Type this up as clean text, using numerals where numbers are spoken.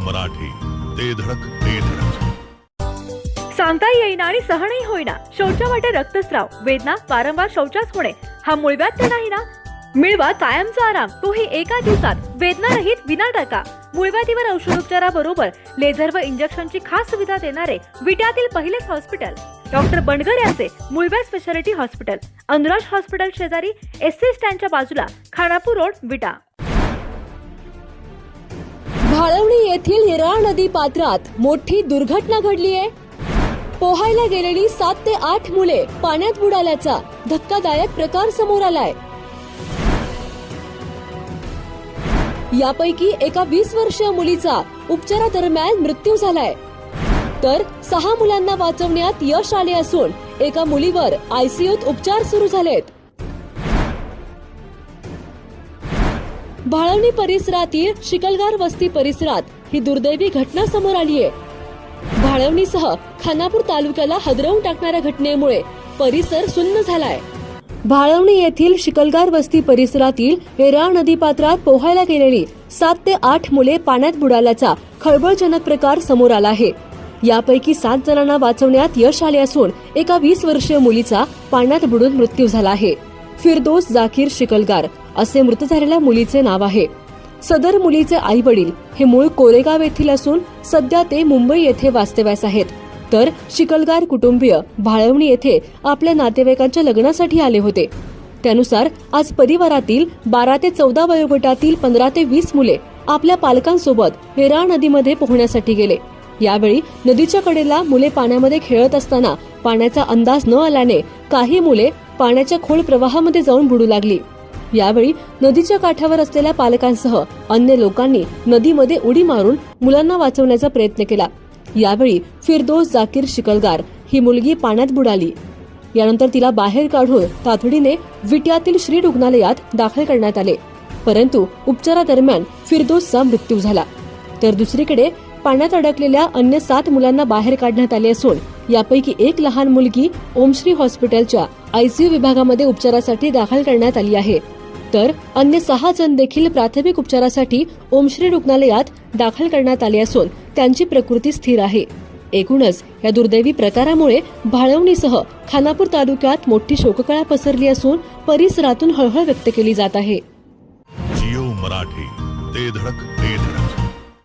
मराठी, ते धडक ते धडक. सांगता येईना आणि सहनही होईना. शौचा वाटे रक्तस्राव, वेदना, वारंवार शौचास होणे हा मूळव्याध तर नाही ना? मिळवा कायमचा आराम, तोही एका दिवसात, वेदना रहित, विना टाका. मूळव्याधीवर औषधोपचाराबरोबर लेझर व इंजेक्शनची खास सुविधा देणारे विट्यातील पहिलेच हॉस्पिटल डॉक्टर बनगर यांचे मूळव्याध स्पेशालिटी हॉस्पिटल, अनुराज हॉस्पिटल शेजारी, एससी स्टँडच्या बाजूला, खानापूर रोड, विटा. भाळवणी येथील येराळ नदी पात्रात मोठी दुर्घटना घडली आहे. पोहायला गेलेली 7 ते 8 मुले पाण्यात बुडाल्याचा धक्कादायक प्रकार समोर आलाय. यापैकी एका 20 वर्षीय मुलीचा उपचारादरम्यान मृत्यू झालाय, तर 6 मुलांना वाचवण्यात यश आले असून एका मुलीवर आयसीयूत उपचार सुरू झालेत. भाळवणी परिसरातील शिकलगार वस्ती परिसरात ही दुर्दैवी घटना समोर आली आहे. भाळवणीसह खानापूर तालुक्याला हादरवून टाकणाऱ्या घटनेमुळे परिसर सुन्न झालाय. भाळवणी येथील शिकलगार वस्ती परिसरातील येराळ नदीपात्रात पोहायला गेलेली 7 ते 8 मुले पाण्यात बुडाल्याचा खळबळजनक प्रकार समोर आला आहे. यापैकी 7 जणांना वाचवण्यात यश आले असून एका 20 वर्षीय मुलीचा पाण्यात बुडून मृत्यू झाला आहे. फिरदोस जाकीर शिकलगार असे मृत झालेल्या मुलीचे नाव आहे. सदर मुलीचे आई वडील हे मूळ कोरेगाव येथील असून सध्या ते मुंबई येथे वास्तव्यास आहेत, तर शिकलगार कुटुंबीय भाळवणी येथे आपल्या नातेवाईकांच्या लग्नासाठी आले होते. त्यानुसार आज परिवारातील 12 ते 14 वयोगटातील 15 ते 20 मुले आपल्या पालकांसोबत येराळ नदीमध्ये पोहण्यासाठी गेले. यावेळी नदीच्या कडेला मुले पाण्यामध्ये खेळत असताना पाण्याचा अंदाज न आल्याने काही मुले पाण्याच्या खोल प्रवाहामध्ये जाऊन बुडू लागली. यावेळी नदीच्या काठावर असलेल्या पालकांसह अन्य लोकांनी नदीमध्ये उडी मारून मुलांना वाचवण्याचा प्रयत्न केला. यावेळी फिरदोस जाकीर शिकलगार ही मुलगी पाण्यात बुडाली. यानंतर तिला बाहेर काढून तातडीने विट्यातील श्री रुग्णालयात दाखल करण्यात आले, परंतु उपचारादरम्यान फिरदोसचा मृत्यू झाला. तर दुसरीकडे पाण्यात अडकलेल्या अन्य 7 मुलांना बाहेर काढण्यात आले असून यापैकी एक लहान मुलगी ओमश्री हॉस्पिटलच्या आयसीयू विभागामध्ये उपचारासाठी दाखल करण्यात आली आहे, तर अन्य 6 जण देखील प्राथमिक उपचारासाठी ओमश्री रुग्णालयात दाखल करण्यात आले असून त्यांची प्रकृती स्थिर आहे. एकूणच या दुर्दैवी प्रकारामुळे भाळवणीसह खानापूर तालुक्यात मोठी शोककळा पसरली असून परिसरातून हळहळ व्यक्त केली जात आहे. जिओ मराठी, ते धडक